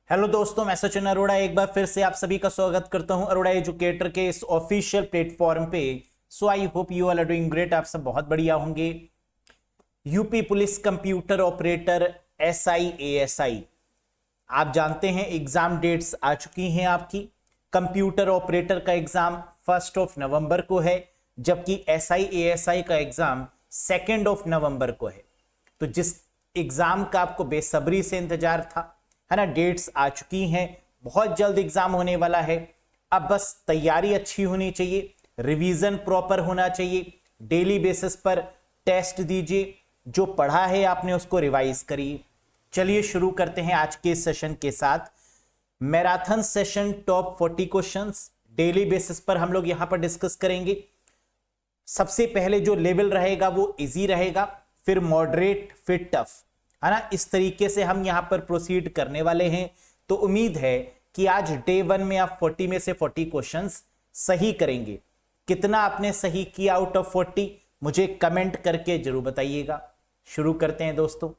Hello दोस्तों, मैं सचिन अरोड़ा एक बार फिर से आप सभी का स्वागत करता हूं अरोड़ा एजुकेटर के इस ऑफिशियल प्लेटफॉर्म पे। So I hope you all are doing great. आप सब बहुत बढ़िया होंगे। UP police computer operator SI ASI, आप जानते हैं एग्जाम डेट्स आ चुकी हैं आपकी। कंप्यूटर ऑपरेटर का एग्जाम 1 नवंबर को है, जबकि एसआई एएसआई का एग्जाम 2 नवंबर को है। तो जिस एग्जाम का आपको बेसब्री से इंतजार था, है ना, डेट्स आ चुकी हैं, बहुत जल्द एग्जाम होने वाला है। अब बस तैयारी अच्छी होनी चाहिए, रिवीजन प्रॉपर होना चाहिए, डेली बेसिस पर टेस्ट दीजिए, जो पढ़ा है आपने उसको रिवाइज करिए। चलिए शुरू करते हैं आज के सेशन के साथ। Marathon session top 40 questions daily basis पर हम लोग यहां पर डिस्कस करेंगे। सबसे पहले जो लेवल रहेगा वो इजी रहेगा, फिर मॉडरेट, फिर टफ, है ना। इस तरीके से हम यहां पर प्रोसीड करने वाले हैं। तो उम्मीद है कि आज डे 1 में आप 40 में से 40 क्वेश्चंस सही करेंगे। कितना आपने सही किया आउट ऑफ 40 मुझे कमेंट करके जरूर बताइएगा। शुरू करते हैं दोस्तों।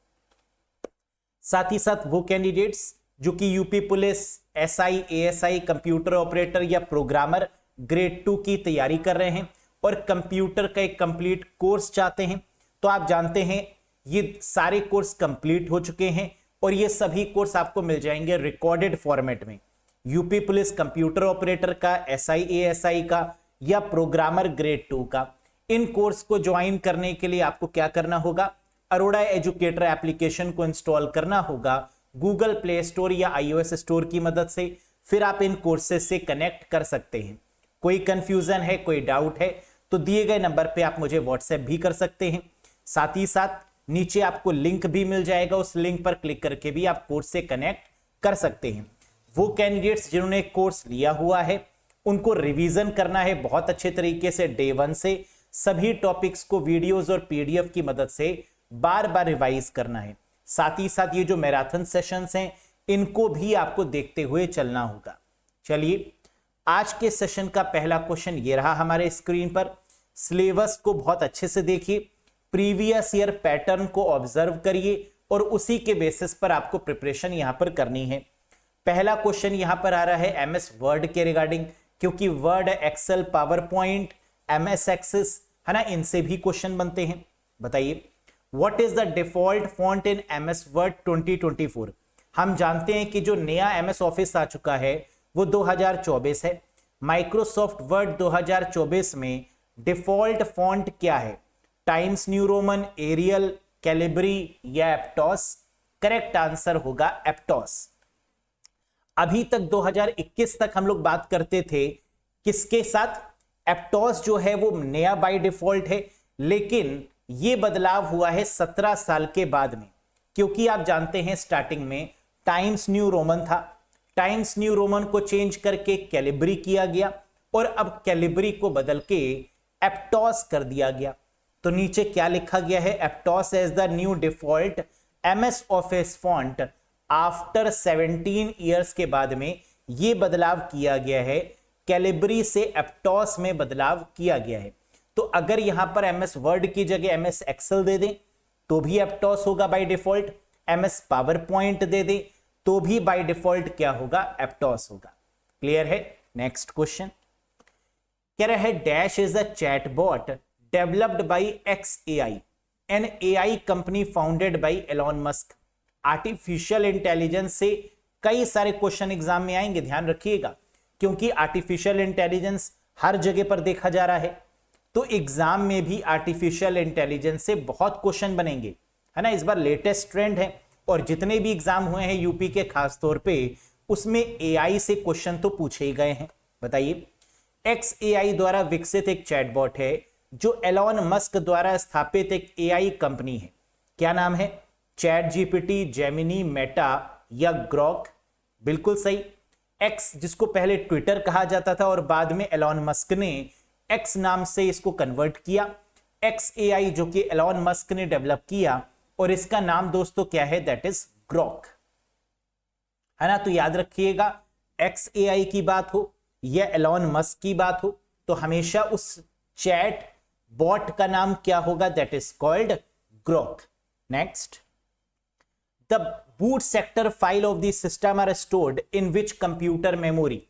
साथ ही साथ वो कैंडिडेट्स जो कि UP police, SI ASI, computer operator या प्रोग्रामर ग्रेड 2 की तैयारी कर रहे हैं और कंप्यूटर का एक कंप्लीट कोर्स चाहते हैं, तो आप जानते हैं ये सारे कोर्स कंप्लीट हो चुके हैं और ये सभी कोर्स आपको मिल जाएंगे रिकॉर्डेड फॉर्मेट में। यूपी पुलिस कंप्यूटर ऑपरेटर का, एसआई एएसआई का या प्रोग्रामर ग्रेड 2 का। इन कोर्स को ज्वाइन करने के लिए आपको क्या करना होगा, अरोड़ा एजुकेटर एप्लीकेशन को इंस्टॉल करना होगा गूगल प्ले स्टोर या आईओएस स्टोर की मदद से। फिर आप इन कोर्सेज से कनेक्ट कर सकते हैं। कोई कंफ्यूजन है, कोई डाउट है तो दिए गए नंबर पे आप मुझे व्हाट्सएप भी कर सकते हैं। साथ ही साथ नीचे आपको लिंक भी मिल जाएगा, उस लिंक पर क्लिक करके भी आप कोर्स से कनेक्ट कर सकते हैं। वो कैंडिडेट्स जिन्होंने कोर्स लिया हुआ है उनको रिवीजन करना है बहुत अच्छे तरीके से। डे 1 से सभी टॉपिक्स को वीडियोस और पीडीएफ की मदद से बार बार रिवाइज करना है। साथ ही साथ ये जो मैराथन सेशंस हैं इनको भी आपको देखते हुए चलना होगा। चलिए आज के सेशन का पहला क्वेश्चन ये रहा हमारे स्क्रीन पर। सिलेबस को बहुत अच्छे से देखिए, प्रीवियस ईयर पैटर्न को ऑब्जर्व करिए और उसी के बेसिस पर आपको प्रिपरेशन यहां पर करनी है। पहला क्वेश्चन यहां पर आ रहा है एमएस वर्ड के रिगार्डिंग, क्योंकि Word, Excel, PowerPoint, MS Access, है ना, इनसे भी क्वेश्चन बनते हैं। बताइए what is the default font in MS Word 2024। हम जानते हैं कि जो नया एमएस ऑफिस आ चुका है वो 2024 है। माइक्रोसॉफ्ट वर्ड 2024 में डिफॉल्ट फॉन्ट क्या है, Times New Roman, Arial, Calibri या एप्टॉस। करेक्ट आंसर होगा एप्टॉस। अभी तक 2021 तक हम लोग बात करते थे किसके साथ, एप्टॉस जो है वो नया बाय डिफॉल्ट है, लेकिन ये बदलाव हुआ है 17 साल के बाद में, क्योंकि आप जानते हैं स्टार्टिंग में टाइम्स न्यू रोमन था। टाइम्स न्यू रोमन को चेंज करके कैलिब्री किया गया और अब कैलिब्री को बदल के एप्टॉस कर दिया गया। तो नीचे क्या लिखा गया है, Aptos as the new default MS Office font after 17 years के बाद में यह बदलाव किया गया है, कैलिब्री से एप्टॉस में बदलाव किया गया है। तो अगर यहां पर एमएस वर्ड की जगह एमएस एक्सेल दे दें तो भी एप्टॉस होगा by default, MS PowerPoint दे दें तो भी बाय डिफॉल्ट क्या होगा, एप्टॉस होगा। क्लियर है। नेक्स्ट क्वेश्चन कह रहा है dash is a chatbot developed by XAI, an AI company founded by Elon Musk. Artificial intelligence से कई सारे क्वेश्चन एग्जाम में आएंगे, ध्यान रखिएगा, क्योंकि आर्टिफिशियल इंटेलिजेंस हर जगह पर देखा जा रहा है। तो एग्जाम में भी आर्टिफिशियल इंटेलिजेंस से बहुत क्वेश्चन बनेंगे, है ना। इस बार लेटेस्ट ट्रेंड है और जितने भी एग्जाम हुए हैं यूपी के खास तौर पे उसमें AI से क्वेश्चन तो पूछे ही गए हैं। बताइए XAI द्वारा विकसित एक चैटबॉट है जो एलॉन मस्क द्वारा स्थापित एक AI कंपनी है। क्या नाम है, चैट जीपीटी, जेमिनी, मेटा या ग्रॉक। बिल्कुल सही। एक्स जिसको पहले ट्विटर कहा जाता था और बाद में एलॉन मस्क ने एक्स नाम से इसको कन्वर्ट किया। XAI जो कि एलॉन मस्क ने डेवलप किया और इसका नाम दोस्तों क्या है, दैट इज ग्रॉक, है ना। तो याद रखिएगा XAI की बात हो या एलॉन मस्क की बात हो तो हमेशा उस चैट बॉट का नाम क्या होगा, that is called Grok. Next, the the boot sector file of the system are stored in which computer memory.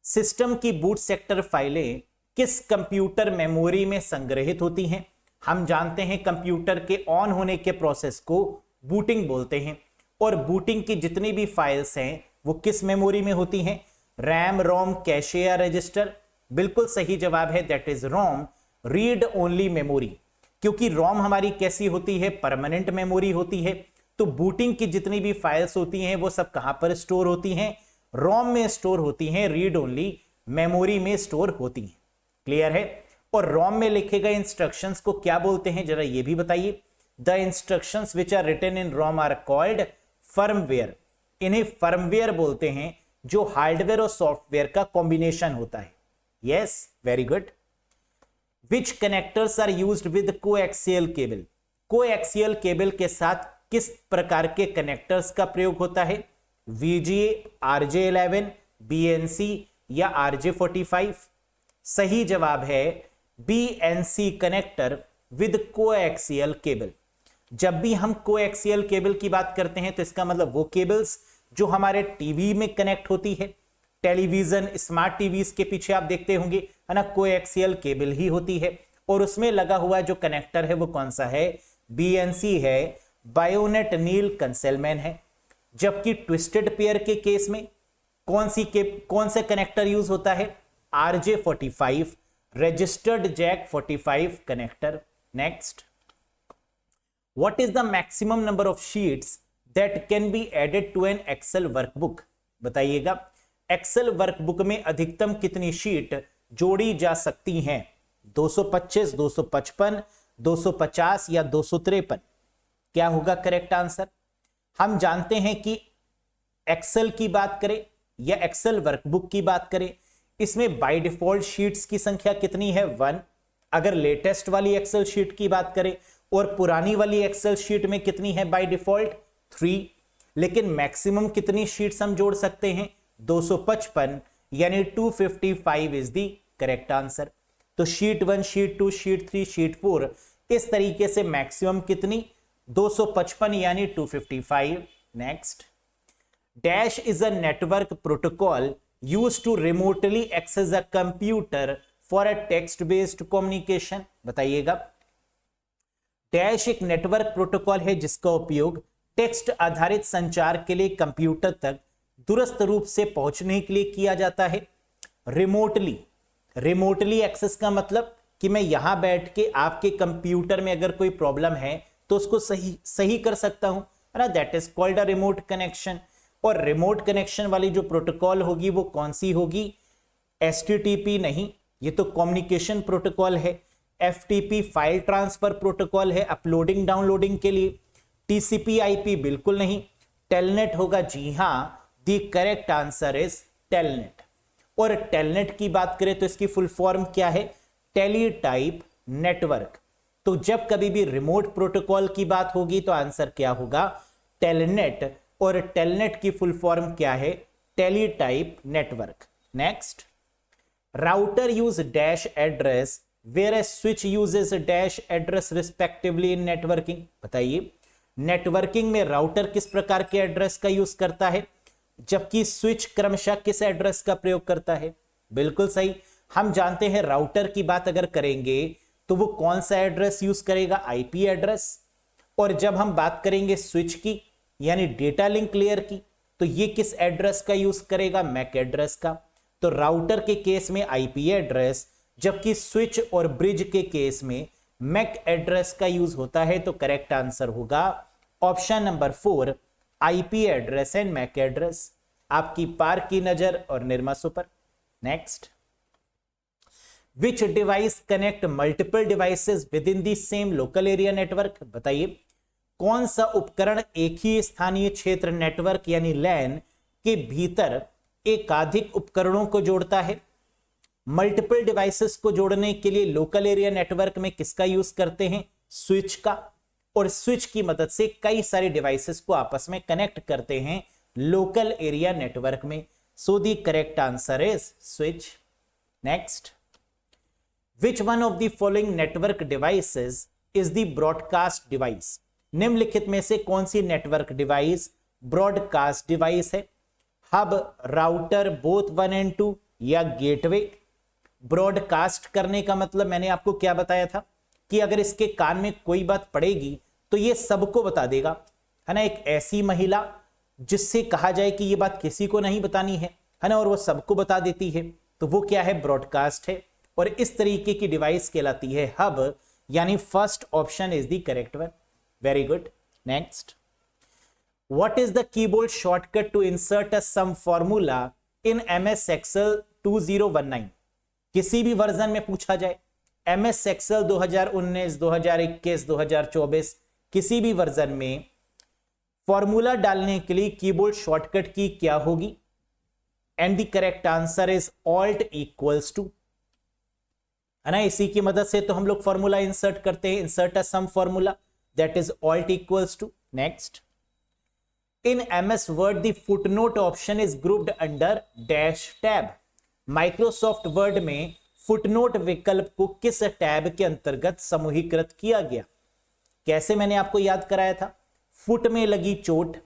System की बूट सेक्टर फाइलें किस कंप्यूटर मेमोरी में संग्रहित होती हैं? हम जानते हैं कंप्यूटर के ऑन होने के प्रोसेस को बूटिंग बोलते हैं, और बूटिंग की जितनी भी फाइल्स हैं वो किस मेमोरी में होती हैं? रैम, रोम, कैशे या रजिस्टर? बिल्कुल सही जवाब है, that is ROM, read only memory. क्योंकि रोम हमारी कैसी होती है? परमानेंट मेमोरी होती है। तो बूटिंग की जितनी भी फाइल्स होती हैं वो सब कहां पर स्टोर होती हैं? रोम में स्टोर होती हैं, रीड ओनली मेमोरी में स्टोर होती हैं। क्लियर है? और रोम में लिखे गए इंस्ट्रक्शंस को क्या बोलते हैं, जरा ये भी बताइए। The instructions which are written in ROM are called firmware. इन्हें फर्मवेयर बोलते हैं, जो हार्डवेयर और सॉफ्टवेयर का कॉम्बिनेशन होता है। Yes, very good. Which connectors are used with coaxial cable. Coaxial cable के साथ किस प्रकार के कनेक्टर्स का प्रयोग होता है? VGA, RJ11, BNC या RJ45? सही जवाब है BNC connector with coaxial cable. जब भी हम कोएक्सियल केबल की बात करते हैं तो इसका मतलब वो केबल्स जो हमारे टीवी में कनेक्ट होती है, टेलीविजन, स्मार्ट टीवीज के पीछे आप देखते होंगे, है ना, कोएक्सियल केबल ही होती है। और उसमें लगा हुआ जो कनेक्टर है वो कौन सा है? BNC है, बायोनेट नील कंसेलमैन है। जबकि ट्विस्टेड पेयर के केस में कौन से कनेक्टर यूज होता है? RJ45, registered jack 45 connector. Next, what is the maximum number of sheets that can be added to an Excel workbook? बताइएगा, एक्सेल वर्कबुक में अधिकतम कितनी शीट जोड़ी जा सकती हैं? 225, 255, 250 या 253? क्या होगा करेक्ट आंसर? हम जानते हैं कि एक्सेल की बात करें या एक्सेल वर्कबुक की बात करें, इसमें बाय डिफॉल्ट शीट्स की संख्या कितनी है? 1। अगर लेटेस्ट वाली एक्सेल शीट की बात करें, और पुरानी वाली एक्सेल शीट में कितनी है बाय डिफॉल्ट? 3। लेकिन मैक्सिमम कितनी शीट्स हम जोड़ सकते हैं? 255, यानी 255 इज द करेक्ट आंसर। तो शीट 1, शीट 2, शीट 3, शीट 4, इस तरीके से मैक्सिमम कितनी? 255 यानी 255। Next, dash is a network protocol used to remotely access a computer for a text based communication. बताइएगा, डैश एक नेटवर्क प्रोटोकॉल है जिसका उपयोग टेक्स्ट आधारित संचार के लिए कंप्यूटर तक दूरस्थ रूप से पहुंचने के लिए किया जाता है। रिमोटली एक्सेस का मतलब कि मैं यहां बैठ के आपके कंप्यूटर में अगर कोई प्रॉब्लम है तो उसको सही कर सकता हूं, है ना, that is called a remote connection. और रिमोट कनेक्शन वाली जो प्रोटोकॉल होगी वो कौन सी होगी? HTTP नहीं, ये तो कम्युनिकेशन प्रोटोकॉल है। FTP फाइल ट्रांसफर प्रोटोकॉल है अपलोडिंग डाउनलोडिंग के लिए। TCP/IP बिल्कुल नहीं। टेलनेट होगा, जी हां, the correct answer is telnet. और टेलनेट की बात करें तो इसकी फुल फॉर्म क्या है? Teletype network. तो जब कभी भी रिमोट प्रोटोकॉल की बात होगी तो आंसर क्या होगा? टेलनेट। और टेलनेट की फुल फॉर्म क्या है? Teletype network. Next, router use dash address where a switch uses dash address respectively in networking. बताइए, नेटवर्किंग में राउटर किस प्रकार के एड्रेस का यूज करता है, जबकि स्विच क्रमशः किस एड्रेस का प्रयोग करता है? बिल्कुल सही। हम जानते हैं राउटर की बात अगर करेंगे तो वो कौन सा एड्रेस यूज करेगा? IP address. और जब हम बात करेंगे स्विच की यानी डेटा लिंक लेयर की, तो ये किस एड्रेस का यूज करेगा? MAC एड्रेस का। तो राउटर के केस में IP एड्रेस, जबकि स्विच और ब्रिज के केस में MAC एड्रेस का यूज होता है। तो करेक्ट आंसर होगा option number 4, IP address and MAC address. आपकी पार की नजर और Nirma super. Next, which device connect multiple devices with in the same local area network? बताइए, कौन सा उपकरण एक ही स्थानीय क्षेत्र नेटवर्क यानी LAN के भीतर एकाधिक उपकरणों को जोड़ता है? मल्टीपल डिवाइसेस को जोड़ने के लिए लोकल एरिया नेटवर्क में किसका यूज करते हैं? स्विच का। और स्विच की मदद से कई सारे डिवाइसेस को आपस में कनेक्ट करते हैं लोकल एरिया नेटवर्क में। So the correct answer is switch. Next, which one of the following network devices is the broadcast device? निम्नलिखित में से कौन सी नेटवर्क डिवाइस ब्रॉडकास्ट डिवाइस है? हब, राउटर, बोथ 1 एंड 2 या गेटवे? ब्रॉडकास्ट करने का मतलब मैंने आपको क्या बताया था कि अगर इसके कान में कोई बात पड़ेगी तो ये सबको बता देगा, है ना। एक ऐसी महिला जिससे कहा जाए कि ये बात किसी को नहीं बतानी है ना, और वो सबको बता देती है, तो वो क्या है? ब्रॉडकास्ट है। और इस तरीके की डिवाइस कहलाती है हब, यानी first option is the correct one. Very good. Next, what is the keyboard shortcut to insert a sum formula in MS Excel 2019? किसी भी वर्जन में पूछा जाए, MS Excel 2019, 2021, 2024, किसी भी वर्जन में फॉर्मूला डालने के लिए कीबोर्ड शॉर्टकट की क्या होगी? And the correct answer is Alt equals to, है ना। इसी की मदद से तो हम लोग फॉर्मूला इंसर्ट करते हैं, insert a sum formula, that is Alt equals to. Next, in MS Word the footnote option is grouped under dash tab. Microsoft Word में फुटनोट विकल्प को किस टैब के अंतर्गत समूहीकृत किया गया? कैसे मैंने आपको याद कराया था? फुट में लगी चोट,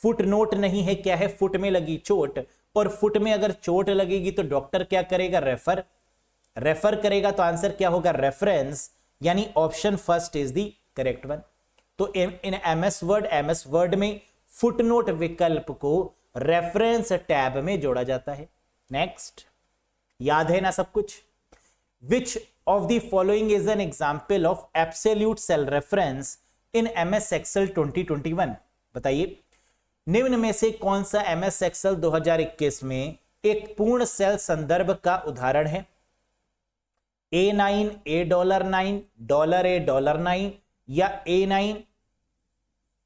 फुटनोट नहीं है, क्या है? फुट में लगी चोट। और फुट में अगर चोट लगेगी तो डॉक्टर क्या करेगा? रेफर करेगा, तो आंसर क्या होगा? रेफरेंस, यानी option first is the correct one. तो इन MS वर्ड में फुटनोट विकल्प को रेफरेंस टैब में जोड़ा जाता है। नेक्स्ट, याद है ना सब कुछ? Which of the following is an example of absolute cell reference in MS Excel 2021? बताइए, निम्न में से कौन सा MS Excel 2021 में एक पूर्ण सेल संदर्भ का उदाहरण है? A9, $9, $A, $9 या A9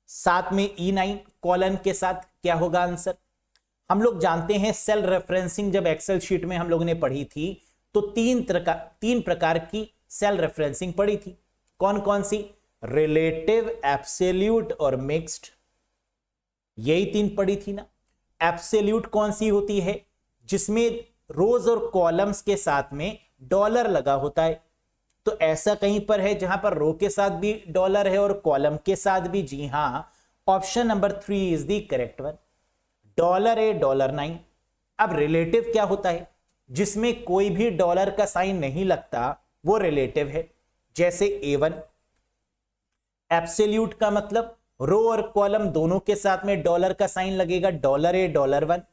साथ में E9 कॉलन के साथ? क्या होगा आंसर? हम लोग जानते हैं सेल रेफरेंसिंग जब एक्सेल शीट में हम लोग ने पढ़ी थी तो तीन प्रकार की सेल रेफरेंसिंग पढ़ी थी। कौन कौन सी? रिलेटिव, एब्सोल्यूट और मिक्स्ड, यही तीन पढ़ी थी ना। एब्सोल्यूट कौन सी होती है? जिसमें रोज और कॉलम्स के साथ में डॉलर लगा होता है। तो ऐसा कहीं पर है जहां पर रो के साथ भी डॉलर है और कॉलम के साथ भी? जी हां, option number 3 is the correct one, $A, $9। अब रिलेटिव क्या होता है? जिसमें कोई भी डॉलर का साइन नहीं लगता, वो रिलेटिव है, जैसे A1। एब्सोल्यूट का मतलब रो और कॉलम दोनों के साथ में डॉलर का साइन लगेगा, $A, $1।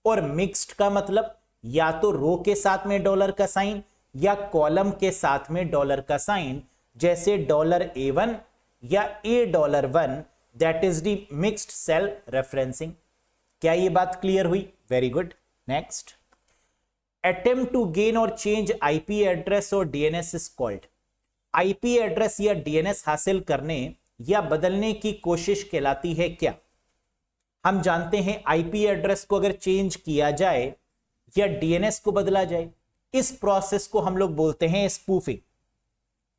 और मिक्स्ड का मतलब या तो रो के साथ में डॉलर का साइन या कॉलम के साथ में डॉलर का साइन, जैसे $A1 या $1, that is the mixed cell referencing. क्या ये बात क्लियर हुई? Very good. Next, attempt to gain और चेंज IP एड्रेस और DNS is called. IP address या DNS हासिल करने या बदलने की कोशिश कहलाती है क्या? हम जानते हैं IP एड्रेस को अगर चेंज किया जाए या DNS को बदला जाए, इस प्रोसेस को हम लोग बोलते हैं स्पूफिंग।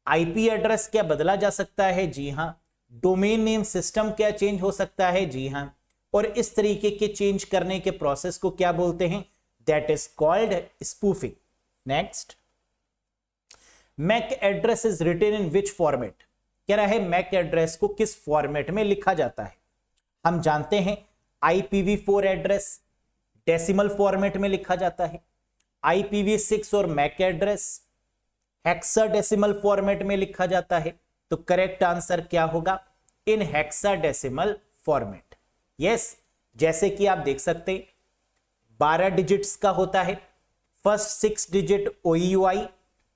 IP एड्रेस क्या बदला जा सकता है? जी हां। डोमेन नेम सिस्टम क्या चेंज हो सकता है? जी हां। और इस तरीके के चेंज करने के प्रोसेस को क्या बोलते हैं? That is called spoofing. Next, MAC address is written in which format? कह रहा है मैक एड्रेस को किस फॉर्मेट में लिखा जाता है? हम जानते हैं IPv4 एड्रेस डेसिमल फॉर्मेट में लिखा जाता है, IPv6 और मैक एड्रेस हेक्साडेसिमल फॉर्मेट में लिखा जाता है। तो करेक्ट आंसर क्या होगा? इन हेक्साडेसिमल फॉर्मेट। यस, जैसे कि आप देख सकते हैं 12 डिजिट्स का होता है, first 6 digit OUI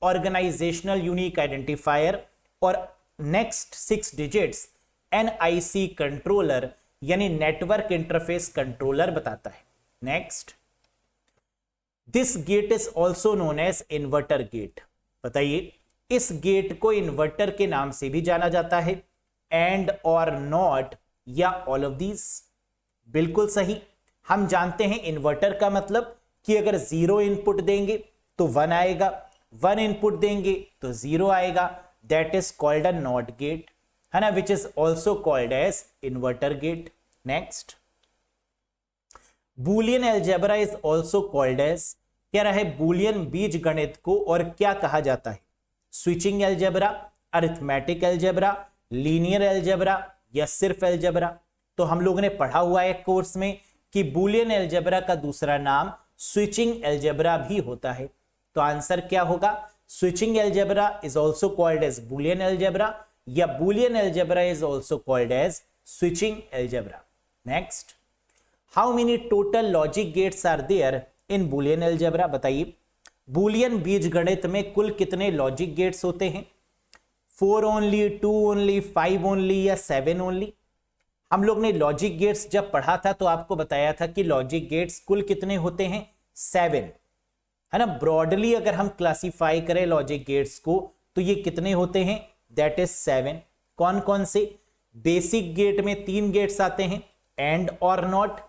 organisational unique identifier और नेक्स्ट 6 डिजिट्स NIC कंट्रोलर यानी नेटवर्क इंटरफेस कंट्रोलर बताता है। Next, this gate is also known as inverter gate. बताइए, इस गेट को इन्वर्टर के नाम से भी जाना जाता है, एंड और नॉट या ऑल ऑफ दीज? बिल्कुल सही। हम जानते हैं इन्वर्टर का मतलब कि अगर 0 इनपुट देंगे तो 1 आएगा, 1 इनपुट देंगे तो 0 आएगा, that is called a not gate, है ना, which is also called as inverter gate. Next, Boolean algebra is also called as, कह रहा है बूलियन बीज गणित को और क्या कहा जाता है? Switching algebra, arithmetic algebra, linear algebra या सिर्फ अलजेब्रा? तो हम लोगों ने पढ़ा हुआ है कोर्स में कि बुलियन अलजेब्रा का दूसरा नाम स्विचिंग अलजेब्रा भी होता है। तो आंसर क्या होगा? Switching algebra is also called as Boolean algebra या Boolean algebra is also called as switching algebra. Next, how many total logic gates are there in Boolean algebra? बताइए, बुलियन बीजगणित में कुल कितने लॉजिक गेट्स होते हैं? 4 ओनली, 2 ओनली, 5 ओनली या 7 only? हम लोग ने लॉजिक गेट्स जब पढ़ा था तो आपको बताया था कि लॉजिक गेट्स कुल कितने होते हैं? 7, है ना। ब्रॉडली अगर हम क्लासिफाई करें लॉजिक गेट्स को तो ये कितने होते हैं? That is 7। कौन कौन से? बेसिक गेट में 3 गेट्स आते हैं, एंड और नॉट।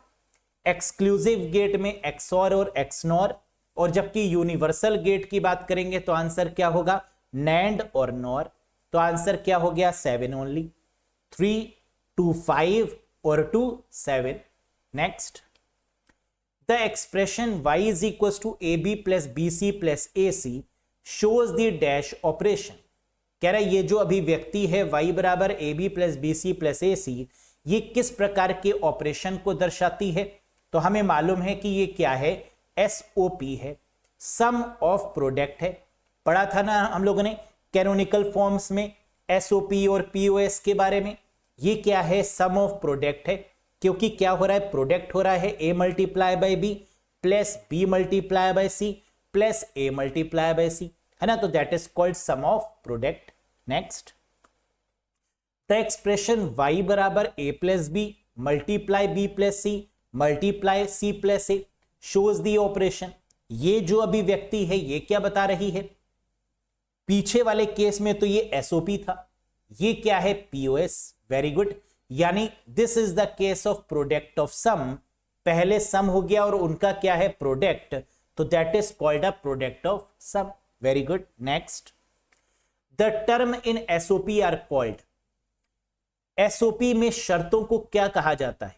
एक्सक्लूसिव गेट में एक्सऑर और एक्सनॉर। और जबकि यूनिवर्सल गेट की बात करेंगे तो आंसर क्या होगा? नैंड और नॉर। तो आंसर क्या हो गया? 7 only. 3 to 5 or to 7. Next, the expression y is equals to ab plus bc plus ac shows the dash operation. कह रहा है ये जो अभिव्यक्ति है y बराबर ab plus bc plus ac ये किस प्रकार के ऑपरेशन को दर्शाती है? तो हमें मालूम है कि ये क्या है? SOP है, सम ऑफ प्रोडक्ट है। पढ़ा था ना हम लोगों ने कैनोनिकल फॉर्म्स में SOP और POS के बारे में। ये क्या है? सम ऑफ प्रोडक्ट है, क्योंकि क्या हो रहा है? प्रोडक्ट हो रहा है a multiply by b plus b multiply by c plus a multiply by c, है ना। तो that is called sum of product. Next, the expression y बराबर a plus b multiply b plus c multiply c plus a shows the operation. ये जो अभिव्यक्ति है ये क्या बता रही है? पीछे वाले केस में तो ये SOP था, ये क्या है? POS। वेरी गुड, यानी this is the case of product of sum. पहले सम हो गया और उनका क्या है? प्रोडक्ट। तो that is called a product of sum. Very good. Next, the term in SOP are called. SOP में शर्तों को क्या कहा जाता है?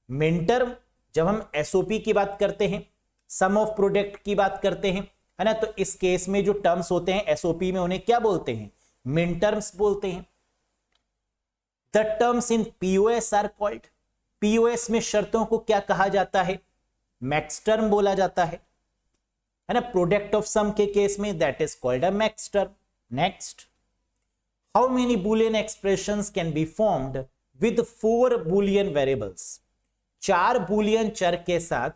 Min term. जब हम SOP की बात करते हैं, सम ऑफ प्रोडक्ट की बात करते हैं, है ना, तो इस केस में जो टर्म्स होते हैं SOP में उन्हें क्या बोलते हैं? मिन टर्म्स बोलते हैं। The terms in POS are called. POS में शर्तों को क्या कहा जाता है? मैक्स टर्म बोला जाता है ना। प्रोडक्ट ऑफ सम के केस में that is called a max term. Next, how many Boolean expressions can be formed with 4 Boolean variables? 4 Boolean चर के साथ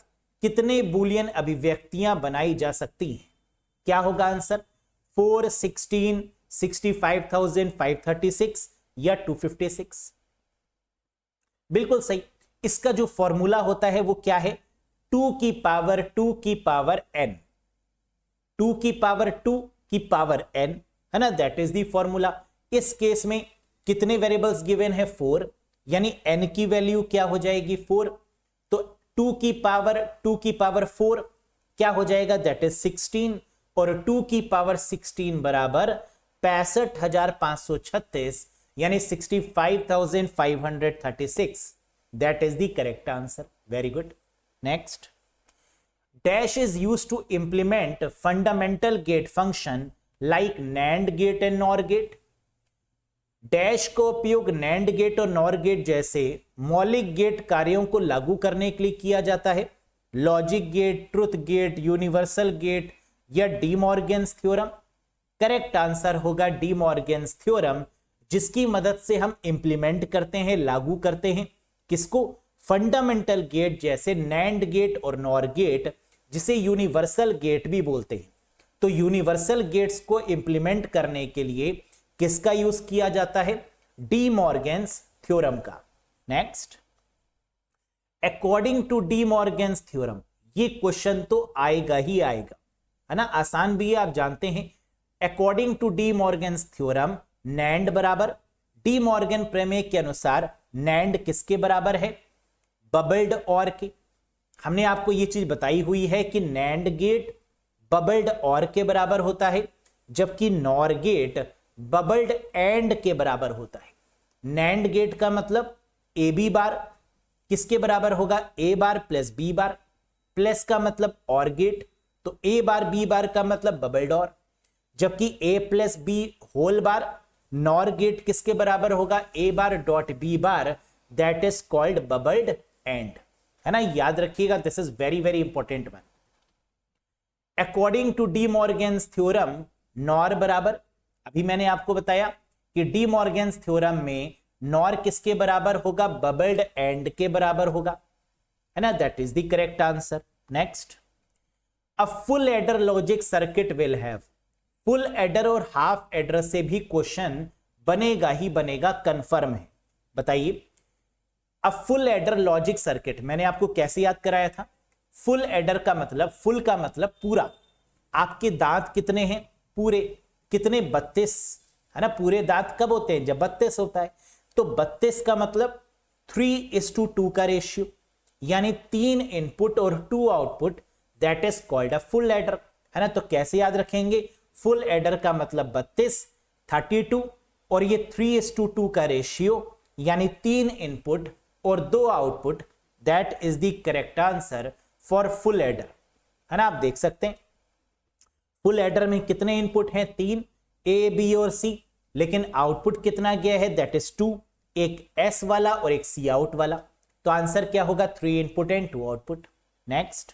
कितने बुलियन अभिव्यक्तियां बनाई जा सकती हैं? क्या होगा आंसर? 4, 16, 65,536 या 256? बिल्कुल सही। इसका जो फॉर्मूला होता है वो क्या है? 2 की पावर n, 2 की पावर 2 की पावर n, है ना। That is the formula. इस केस में कितने वेरिएबल्स गिवन है? 4, यानी n की वैल्यू क्या हो जाएगी? 4। तो 2 की पावर 4 क्या हो जाएगा? That is 16। और 2 की पावर 16 बराबर 65,536 यानी 65,536। That is the correct answer. Very good. Next, dash is used to implement fundamental gate function like NAND gate and NOR gate. Dash का उपयोग नैंड गेट और नॉर गेट जैसे मौलिक गेट कार्यों को लागू करने के लिए किया जाता है। Logic gate, truth gate, universal gate या De Morgan's theorem? Correct answer होगा डी मॉर्गन्स थ्योरम, जिसकी मदद से हम इंप्लीमेंट करते हैं, लागू करते हैं किसको? फंडामेंटल गेट जैसे नैंड गेट और नॉर गेट, जिसे यूनिवर्सल गेट भी बोलते हैं। तो यूनिवर्सल गेट्स को इंप्लीमेंट करने के लिए किसका यूज किया जाता है? डी मॉर्गन्स थ्योरम का। Next, according to De Morgan's theorem, ये क्वेश्चन तो आएगा ही आएगा, है ना, आसान भी है, आप जानते हैं। According to De Morgan's theorem, NAND बराबर, डी मॉर्गन प्रमेय के अनुसार नैंड किसके बराबर है? बबल्ड और के। हमने आपको यह चीज बताई हुई है कि नैंड गेट बबल्ड और के बराबर होता है, जबकि नॉर गेट बबल्ड एंड के बराबर होता है। नैंड गेट का मतलब ए बी बार किसके बराबर होगा? A bar plus B bar, plus का मतलब और गेट, तो ए बार बी बार का मतलब बबल्ड और, जबकि A plus B whole bar NOR gate किसके बराबर होगा, A bar dot B bar, that is called bubbled AND, है ना, याद रखिएगा, this is very very important one. According to De Morgan's theorem, NOR बराबर, अभी मैंने आपको बताया कि डी मॉर्गन्स थ्योरम में नॉर किसके बराबर होगा, बबल्ड एंड के बराबर होगा, है ना, that is the correct answer. Next, a full adder logic circuit will have, full adder और हाफ एडर से भी क्वेश्चन बनेगा ही बनेगा, कंफर्म है। बताइए, a full adder logic circuit मैंने आपको कैसे याद कराया था, फुल एडर का मतलब, फुल का मतलब पूरा, आपके दांत कितने हैं, पूरे, कितने, 32, है ना, पूरे दांत कब होते हैं, जब 32 होता है, तो 32 का मतलब 3:2 का रेशियो, यानी 3 इनपुट और 2 output, that is called a full adder, है ना। तो कैसे याद रखेंगे, फुल एडर का मतलब 32, 32 और ये 3:2 का रेशियो, यानी 3 इनपुट और 2 output, that is the correct answer for full adder, है ना। आप देख सकते हैं फुल एडर में कितने इनपुट हैं, 3, ए बी और सी, लेकिन आउटपुट कितना गया है, दैट इज 2, एक एस वाला और एक सी आउट वाला, तो आंसर क्या होगा, 3 input and 2 output. Next,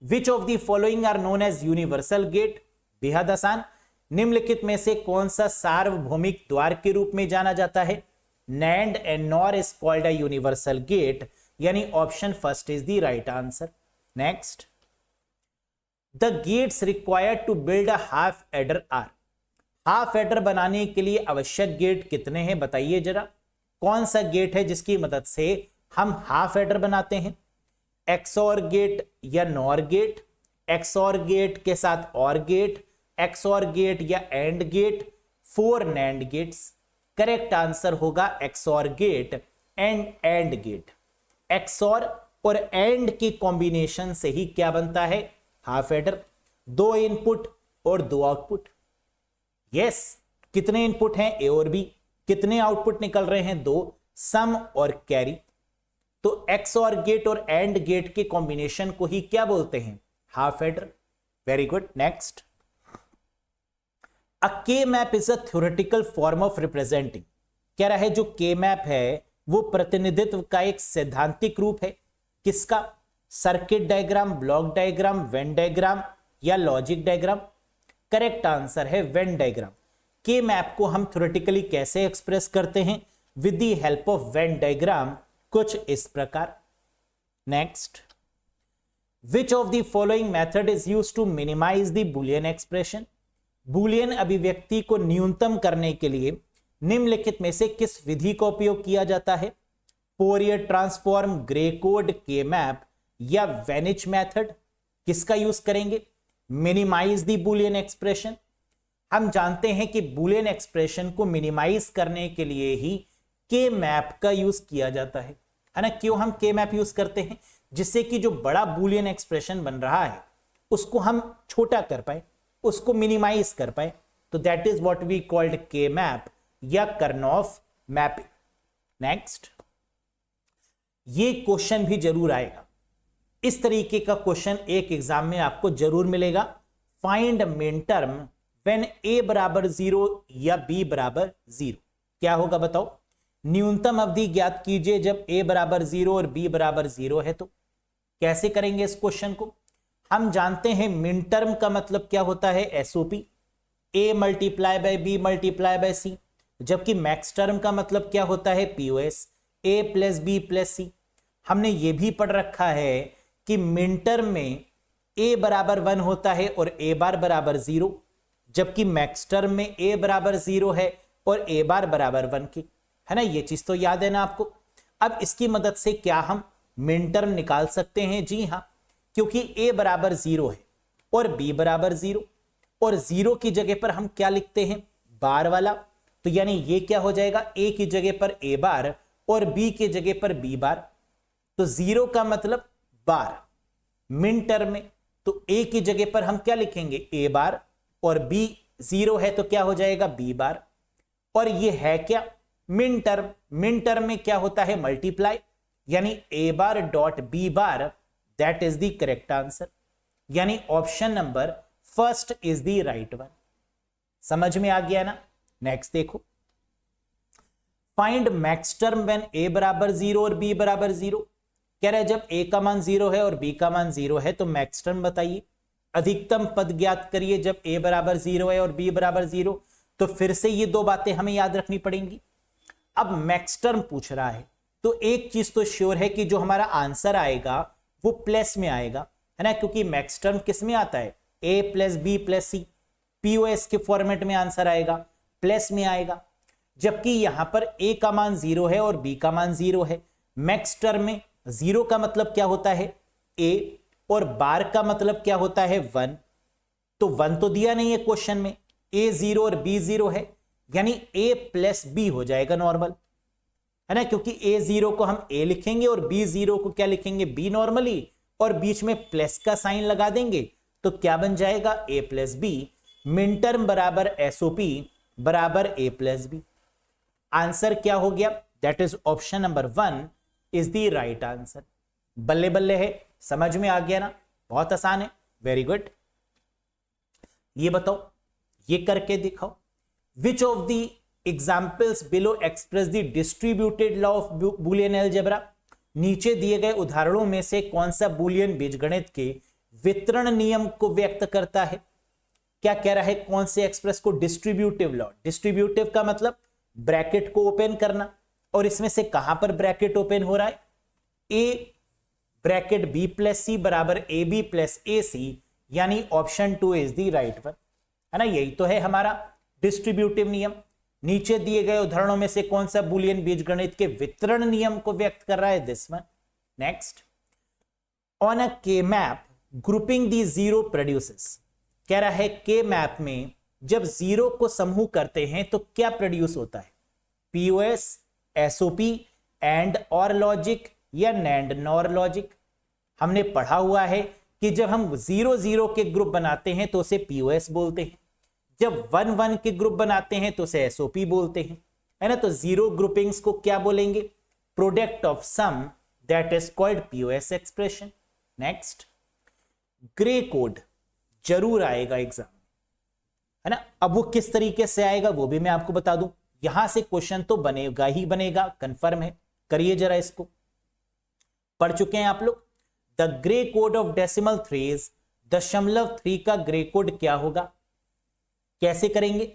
which of the following are known as universal gate, बेहद आसान, निम्नलिखित में से कौन सा सार्वभौमिक द्वार के रूप में जाना जाता है, NAND and NOR is called a universal gate, यानी option first is the right answer. Next, the gates required to build a half adder are, half adder बनाने के लिए आवश्यक गेट कितने हैं, बताइए जरा, कौन सा गेट है जिसकी मदद से हम हाफ एडर बनाते हैं, एक्सऑर गेट या नॉर गेट, एक्सऑर गेट के साथ और गेट, एक्सऑर गेट या AND gate, 4 NAND gates. Correct answer होगा XOR gate AND gate, XOR और एंड की कॉम्बिनेशन से ही क्या बनता है, हाफ एडर, 2 इनपुट और 2 आउटपुट। यस, कितने इनपुट हैं, ए और बी, कितने आउटपुट निकल रहे हैं, 2, सम और कैरी, तो एक्स और गेट और एंड गेट के कॉम्बिनेशन को ही क्या बोलते हैं, half adder. Very good. Next, a K map is a theoretical form of representing, कह रहा है जो के मैप है वो प्रतिनिधित्व का एक सैद्धांतिक रूप है, किसका, circuit diagram, block diagram, Venn diagram या लॉजिक डायग्राम। करेक्ट आंसर है वेन डायग्राम। के मैप को हम थ्योरेटिकली कैसे एक्सप्रेस करते हैं, with the help of Venn diagram, कुछ इस प्रकार। Next, which of the following method is used to minimise the Boolean expression, Boolean अभिव्यक्ति को न्यूनतम करने के लिए निम्नलिखित में से किस विधि का उपयोग किया जाता है, फोरियर ट्रांसफॉर्म, ग्रे कोड, के मैप या वेनिच मेथड, किसका यूज करेंगे, मिनिमाइज द बुलियन एक्सप्रेशन। हम जानते हैं कि बुलियन एक्सप्रेशन को मिनिमाइज करने के लिए ही के मैप का यूज किया जाता है ना। क्यों हम के मैप यूज करते हैं, जिससे कि जो बड़ा बुलियन एक्सप्रेशन बन रहा है उसको हम छोटा कर पाए, उसको मिनिमाइज कर पाए, तो that is what we called K map या कर्नॉफ मैपिंग। नेक्स्ट, ये क्वेश्चन भी जरूर आएगा, इस तरीके का क्वेश्चन एक एग्जाम में आपको जरूर मिलेगा, find min term when a बराबर 0 या b बराबर 0। क्या होगा बताओ, न्यूनतम अवधि ज्ञात कीजिए जब a बराबर 0 और b बराबर 0 है। तो कैसे करेंगे इस क्वेश्चन को, हम जानते हैं मिन टर्म का मतलब क्या होता है, SOP, a multiply by b multiply by c, जबकि मैक्स टर्म का मतलब क्या होता है, POS, a plus B plus C. हमने ये भी पढ़ रखा है कि मिन टर्म में a बराबर 1 होता है और a बार बराबर 0, जबकि मैक्स टर्म में a बराबर 0 है और a बार बराबर 1 की, है ना। ये चीज तो याद है ना आपको। अब इसकी मदद से क्या हम मिन टर्म निकाल सकते हैं, जी हाँ, क्योंकि a बराबर 0 है और b बराबर 0 और 0 की जगह पर हम क्या लिखते हैं, बार वाला, तो यानी ये क्या हो जाएगा, a की जगह पर a बार और b की जगह पर b बार, तो 0 का मतलब बार मिन टर्म में, तो a की जगह पर हम क्या लिखेंगे, a बार, और b 0 है तो क्या हो जाएगा, b बार। और ये है क्या, मिन टर्म, मिन टर्म में क्या होता है, मल्टीप्लाई, यानी a bar dot b bar, that is the correct answer, यानी option number first is the right one. समझ में आ गया ना। नेक्स्ट देखो, find max term when a बराबर 0 और b बराबर 0। कह रहा है जब a का मान 0 है और b का मान 0 है तो मैक्स टर्म बताइए। अधिकतम पद ज्ञात करिए जब a बराबर 0 है और b बराबर 0। तो फिर से ये दो बातें हमें याद रखनी पड़ेंगी। अब मैक्स टर्म पूछ रहा है तो एक चीज तो श्योर है कि जो हमारा आंसर आएगा वो प्लस में आएगा, है ना, क्योंकि मैक्स टर्म किस में आता है, a plus B plus c, POS के फॉर्मेट में आंसर आएगा, प्लस में आएगा। जबकि यहां पर a का मान 0 है और b का मान 0 है। मैक्स टर्म में 0 का मतलब क्या होता है a और बार का मतलब क्या होता है 1। तो 1 तो दिया नहीं है क्वेश्चन में, a 0 और b 0 है, यानी a प्लस b हो जाएगा नॉर्मल, है ना, क्योंकि a 0 को हम a लिखेंगे और b 0 को क्या लिखेंगे b नॉर्मली, और बीच में प्लस का साइन लगा देंगे तो क्या बन जाएगा a plus b. Min term बराबर SOP बराबर a प्लस बी। आंसर क्या हो गया, that is option number 1 is the right answer. बल्ले बल्ले है, समझ में आ गया ना, बहुत आसान है, वेरी गुड। ये बताओ, ये करके दिखाओ। विच of the examples below express the distributed law of Boolean algebra. नीचे दिए गए उदाहरणों में से कौन सा बुलियन बीजगणित के वितरण नियम को व्यक्त करता है। क्या कह रहा है, कौन से एक्सप्रेस को, डिस्ट्रीब्यूटिव लॉ। डिस्ट्रीब्यूटिव का मतलब ब्रैकेट को ओपन करना, और इसमें से कहां पर ब्रैकेट ओपन हो रहा है, a ब्रैकेट b प्लस सी बराबर ab प्लस ए सी, यानी option 2 is the right one, है ना, यही तो है हमारा डिस्ट्रीब्यूटिव नियम। नीचे दिए गए उदाहरणों में से कौन सा बुलियन बीजगणित के वितरण नियम को व्यक्त कर रहा है, this one. Next, on a K map grouping the zero produces. कह रहा है के मैप में जब जीरो को समूह करते हैं तो क्या प्रोड्यूस होता है, पीओएस, एसओपी, एंड और लॉजिक या नैंड नॉर लॉजिक। हमने पढ़ा हुआ है कि जब हम 0 के ग्रुप बनाते हैं तो उसे पीओएस बोलते हैं, जब 1 के ग्रुप बनाते हैं तो उसे एसओपी बोलते हैं, है ना। तो जीरो ग्रुपिंग्स को क्या बोलेंगे, product of sum, that is called POS expression. Next, Gray code जरूर आएगा एग्जाम, है ना। अब वो किस तरीके से आएगा वो भी मैं आपको बता दूं, यहां से क्वेश्चन तो बनेगा ही बनेगा, कंफर्म है। करिए जरा इसको, पढ़ चुके हैं आप लोग। The grey code of decimal threes, 0.3 का ग्रे कोड क्या होगा। कैसे करेंगे,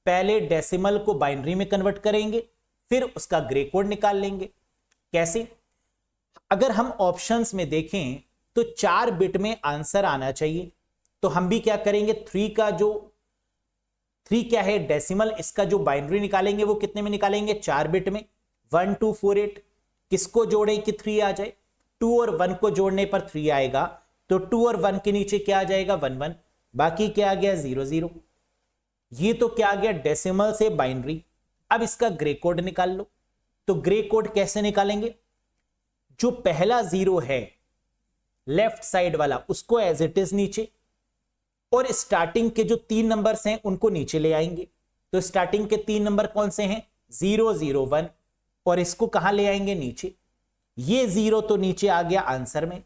पहले डेसिमल को बाइनरी में कन्वर्ट करेंगे, फिर उसका ग्रे कोड निकाल लेंगे। कैसे, अगर हम ऑप्शंस में देखें तो 4 बिट में आंसर आना चाहिए, तो हम भी क्या करेंगे, 3 का जो 3 क्या है डेसिमल, इसका जो बाइनरी निकालेंगे वो कितने में निकालेंगे, 4 बिट में, 1248। किसको जोड़े कि 3 आ जाए, 2 और 1 को जोड़ने पर 3 आएगा, तो 2 और 1 के नीचे क्या आ जाएगा 1 1, बाकी क्या आ गया 0 0। ये तो क्या आ गया डेसिमल से बाइनरी। अब इसका ग्रे कोड निकाल लो। तो ग्रे कोड कैसे निकालेंगे, जो पहला 0 है लेफ्ट साइड वाला उसको एज इट इज नीचे, और स्टार्टिंग के जो 3 नंबर्स हैं उनको नीचे ले आएंगे। तो स्टार्टिंग के 3 नंबर कौन से हैं, 0 0 1, और इसको कहां ले आएंगे नीचे। ये 0 तो नीचे आ गया आंसर में।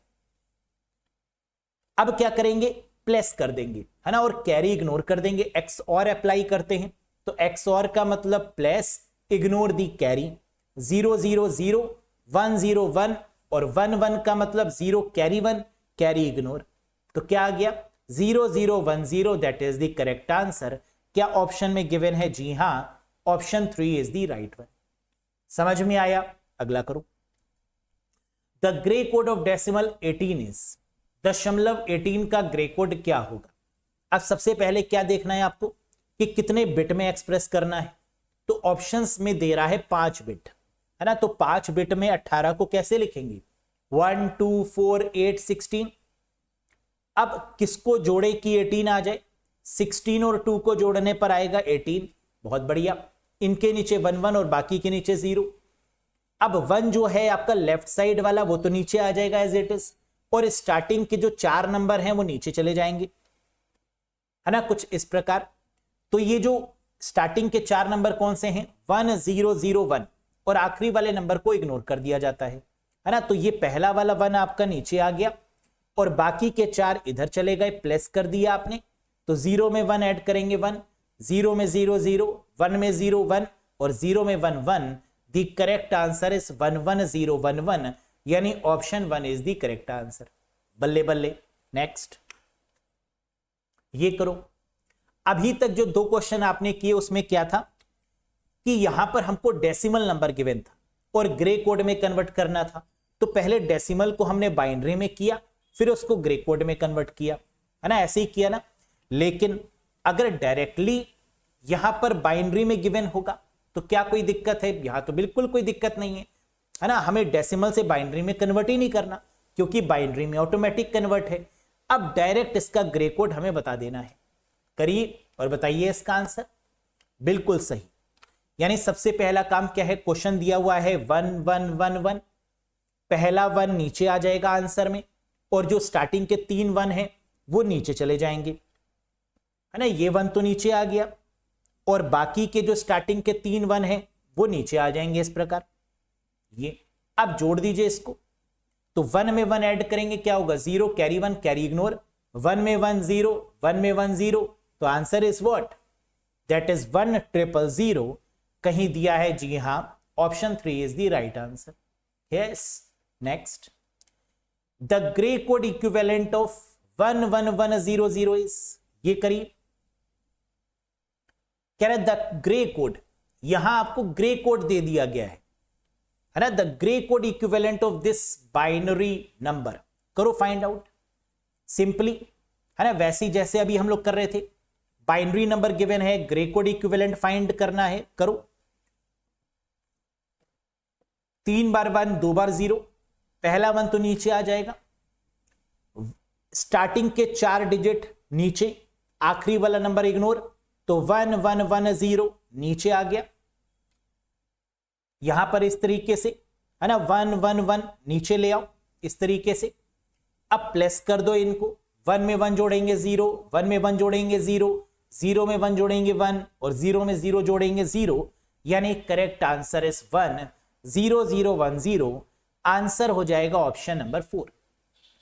अब क्या करेंगे, प्लस कर देंगे, है ना, और कैरी इग्नोर कर देंगे। एक्स और अप्लाई करते हैं तो एक्स और का मतलब प्लस, इग्नोर दी कैरी। 0 0 0, 1 0 1, और 1 1 का मतलब 0 कैरी 1, कैरी इग्नोर। तो क्या आ गया 0 0 1 0, that is the correct answer. क्या ऑप्शन में गिवन है, जी हां, option 3 is the right one. समझ में आया, अगला करो। The grey code of decimal 18 is, 0.18 का ग्रे कोड क्या होगा। अब सबसे पहले क्या देखना है आपको कि कितने बिट में एक्सप्रेस करना है। तो ऑप्शंस में दे रहा है 5 बिट, है ना। तो 5 बिट में 18 को कैसे लिखेंगे, 1 2 4 8 16। अब किसको जोड़े कि 18 आ जाए, 16 और 2 को जोड़ने पर आएगा 18, बहुत बढ़िया। इनके नीचे 1 1 और बाकी के नीचे 0। अब 1 जो है आपका लेफ्ट साइड वाला वो तो नीचे आ जाएगा एज इट इज, और स्टार्टिंग के जो 4 नंबर हैं वो नीचे चले जाएंगे, है ना, कुछ इस प्रकार। तो ये जो स्टार्टिंग के 4 नंबर कौन से हैं, 1 0 0 1, और आखिरी वाले नंबर को इग्नोर कर दिया जाता है ना। तो ये पहला वाला 1 आपका नीचे आ गया, और बाकी के 4 इधर चले गए, प्लस कर दिया आपने। तो 0 में 1 ऐड करेंगे 1, 0 में 0 0, 1 में 0 1, और 0 में 1 1, द करेक्ट आंसर इज 11011, यानी option 1 is the correct answer. बल्ले बल्ले। नेक्स्ट ये करो। अभी तक जो 2 क्वेश्चन आपने किए उसमें क्या था कि यहां पर हमको डेसिमल नंबर गिवन था और ग्रे कोड में कन्वर्ट करना था। तो पहले डेसिमल को हमने बाइनरी में किया, फिर उसको ग्रे कोड में कन्वर्ट किया, है ना, ऐसे ही किया ना। लेकिन अगर डायरेक्टली यहां पर बाइनरी में गिवन होगा तो क्या कोई दिक्कत है? यहां तो बिल्कुल कोई दिक्कत नहीं है ना। हमें डेसिमल से बाइनरी में कन्वर्ट ही नहीं करना, क्योंकि बाइनरी में ऑटोमेटिक कन्वर्ट है। अब डायरेक्ट इसका ग्रे कोड हमें बता देना है। करिए और बताइए इसका आंसर। बिल्कुल सही। यानी सबसे पहला काम क्या है? क्वेश्चन दिया हुआ है 1111, पहला 1 नीचे आ जाएगा आंसर में, और जो स्टार्टिंग के 3 1 है वो नीचे चले जाएंगे, है ना। ये 1 तो नीचे आ गया और बाकी के जो स्टार्टिंग के 3 1 है वो नीचे आ जाएंगे इस प्रकार। ये अब जोड़ दीजिए इसको, तो 1 में 1 ऐड करेंगे, क्या होगा? 0, कैरी 1, कैरी इग्नोर, 1 में 1 0, 1 में 1 0, तो answer is what? That is 1000। कहीं दिया है? जी हां, option 3 is the right answer. Yes. Next, the grey code equivalent of 11100 is, ये करिए। कह रहा है द ग्रे कोड, यहां आपको ग्रे कोड दे दिया गया है ना। The grey code equivalent of this binary number, करो फाइंड आउट सिंपली, है ना। वैसे ही जैसे अभी हम लोग कर रहे थे, बाइनरी नंबर गिवन है, ग्रे कोड इक्विवेलेंट फाइंड करना है। करो। 3 बार 1, 2 बार 0, पहला 1 तो नीचे आ जाएगा, स्टार्टिंग के 4 डिजिट नीचे, आखिरी वाला नंबर इग्नोर, तो 1110 नीचे आ गया। यहां पर इस तरीके से, है ना, 111 नीचे ले आओ इस तरीके से। अब प्लस कर दो इनको, 1 में 1 जोड़ेंगे 0, 1 में 1 जोड़ेंगे 0, 0 में 1 जोड़ेंगे 1, और 0 में 0 जोड़ेंगे 0, यानी करेक्ट आंसर इज 10010। आंसर हो जाएगा ऑप्शन नंबर 4,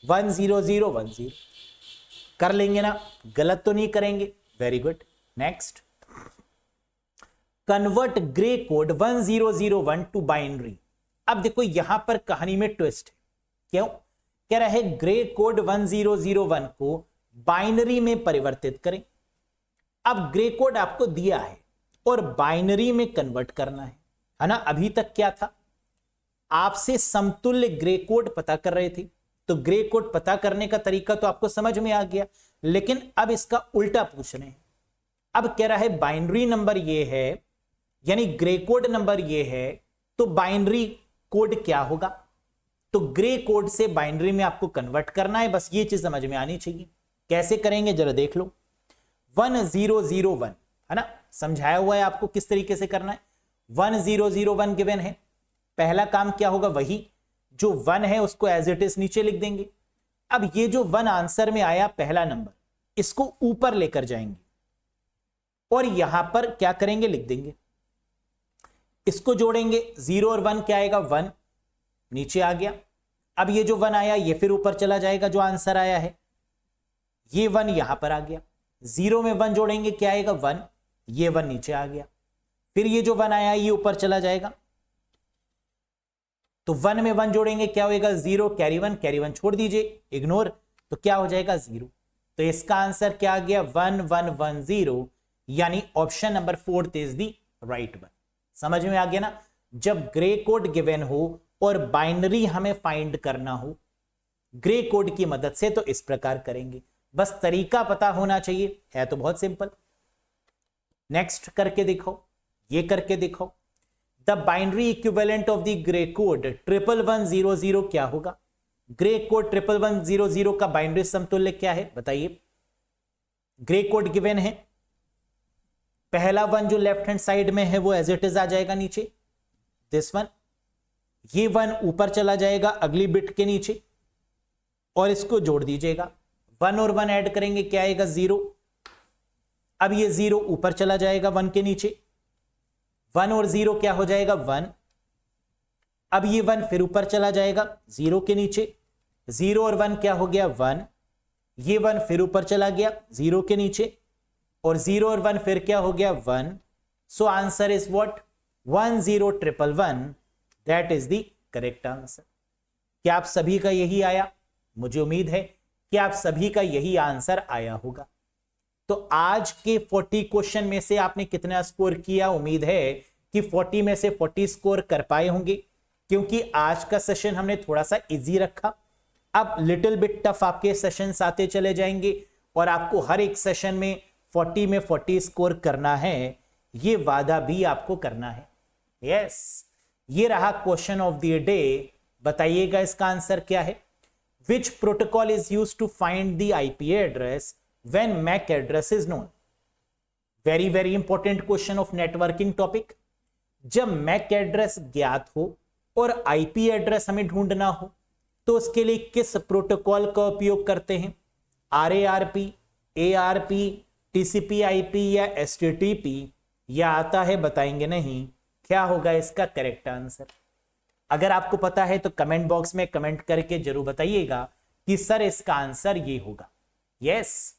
10010। कर लेंगे ना, गलत तो नहीं करेंगे। Very good. Next, convert Gray code 1001 to binary. अब देखो यहां पर कहानी में ट्विस्ट है। क्यों? कह रहा है ग्रे कोड 1001 को बाइनरी में परिवर्तित करें। अब ग्रे कोड आपको दिया है और बाइनरी में कन्वर्ट करना है ना। अभी तक क्या था? आपसे समतुल्य ग्रे कोड पता कर रहे थे, तो ग्रे कोड पता करने का तरीका तो आपको समझ में आ गया, लेकिन अब इसका उल्टा पूछ रहे हैं। अब कह रहा है बाइनरी नंबर ये है, यानी ग्रे कोड नंबर ये है, तो बाइनरी कोड क्या होगा? तो ग्रे कोड से बाइनरी में आपको कन्वर्ट करना है। बस ये चीज समझ में आनी चाहिए। कैसे करेंगे जरा देख लो। 1001, है ना, समझाया हुआ है आपको किस तरीके से करना है। 1001 गिवन है, पहला काम क्या होगा? वही जो 1 है उसको एज इट इज नीचे लिख देंगे। अब ये जो 1 आंसर में आया पहला नंबर, इसको ऊपर लेकर जाएंगे और यहां पर क्या करेंगे? लिख देंगे। इसको जोड़ेंगे, 0 और 1 क्या आएगा? 1 नीचे आ गया। अब ये जो 1 आया ये फिर ऊपर चला जाएगा, जो आंसर आया है ये 1 यहां पर आ गया। 0 में 1 जोड़ेंगे, क्या आएगा? 1, ये 1 नीचे आ गया। फिर ये जो 1 आया ये ऊपर चला जाएगा, तो 1 में 1 जोड़ेंगे, क्या होगा? 0, कैरी 1, कैरी 1 छोड़ दीजिए, इग्नोर, तो क्या हो जाएगा? 0। तो इसका आंसर क्या आ गया? 1110, यानी option number 4 is the right one. समझ में आ गया ना। जब ग्रे कोड गिवन हो और बाइनरी हमें फाइंड करना हो ग्रे कोड की मदद से, तो इस प्रकार करेंगे। बस तरीका पता होना चाहिए, है तो बहुत सिंपल। नेक्स्ट करके दिखाओ, ये करके दिखाओ। The binary equivalent of the grey code 11100 क्या होगा? ग्रे कोड 11100 का बाइनरी समतुल्य क्या है बताइए। ग्रे कोड गिवन है, पहला 1 जो लेफ्ट हैंड साइड में है वो एज इट इज आ जाएगा नीचे, दिस 1, ये 1 ऊपर चला जाएगा अगली बिट के नीचे, और इसको जोड़ दीजिएगा। 1 और 1 ऐड करेंगे, क्या आएगा? 0। अब ये 0 ऊपर चला जाएगा 1 के नीचे, 1 और 0 क्या हो जाएगा? 1। अब ये 1 फिर ऊपर चला जाएगा 0 के नीचे, 0 और 1 क्या हो गया? 1। ये 1 फिर ऊपर चला गया 0 के नीचे, और 0 और 1 फिर क्या हो गया? 1। So answer is what? 1011, that is the correct answer. क्या आप सभी का यही आया? मुझे उम्मीद है कि आप सभी का यही आंसर आया होगा। तो आज के 40 क्वेश्चन में से आपने कितना स्कोर किया? उम्मीद है कि 40 में से 40 स्कोर कर पाए होंगे, क्योंकि आज का सेशन हमने थोड़ा सा इजी रखा। अब लिटिल बिट टफ आपके सेशंस आते चले जाएंगे और आपको हर एक सेशन में 40 में 40 स्कोर करना है, ये वादा भी आपको करना है। यस, ये रहा क्वेश्चन ऑफ द डे। बताइएगा इसका आंसर क्या है। Which protocol is used to find the IP address when MAC address is known? Very very important question of networking topic. जब मैक एड्रेस ज्ञात हो और आईपी एड्रेस हमें ढूंढना हो तो उसके लिए किस प्रोटोकॉल का उपयोग करते हैं? RARP, ARP, TCP/IP या STTP? या आता है बताएंगे नहीं। क्या होगा इसका करेक्ट आंसर? अगर आपको पता है तो कमेंट बॉक्स में कमेंट करके जरूर बताइएगा कि सर इसका आंसर ये होगा। यस,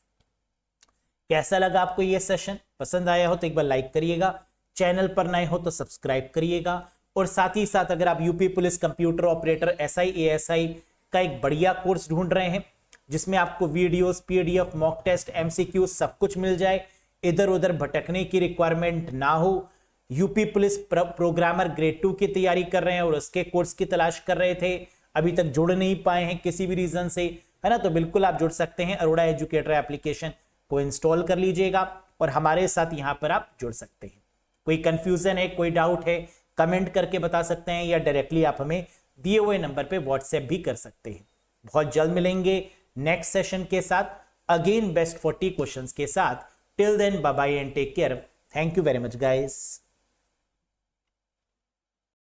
कैसा लगा आपको ये सेशन? पसंद आया हो तो एक बार लाइक करिएगा, चैनल पर नए हो तो सब्सक्राइब करिएगा, और साथ ही साथ अगर आप UP police computer operator SI ASI का एक बढ़िया कोर्स ढूंढ रहे हैं जिसमें आपको videos, PDF, mock test, MCQ सब कुछ मिल जाए, इधर उधर भटकने की रिक्वायरमेंट ना हो, यूपी पुलिस प्रोग्रामर ग्रेड 2 की तैयारी कर रहे हैं और उसके कोर्स की तलाश कर रहे थे, अभी तक जुड़ नहीं पाए हैं किसी भी रीजन से, है ना, तो बिल्कुल आप जुड़ सकते हैं। अरोड़ा एजुकेटर एप्लीकेशन को इंस्टॉल कर लीजिएगा और हमारे साथ यहां पर आप जुड़ सकते हैं। कोई कंफ्यूजन है, कोई डाउट है, कमेंट करके बता सकते हैं या डायरेक्टली आप हमें दिए हुए नंबर पे व्हाट्सएप भी कर सकते हैं। बहुत जल्द मिलेंगे नेक्स्ट सेशन के साथ, अगेन बेस्ट 40 क्वेश्चंस के साथ। Till then bye bye and take care. Thank you very much guys.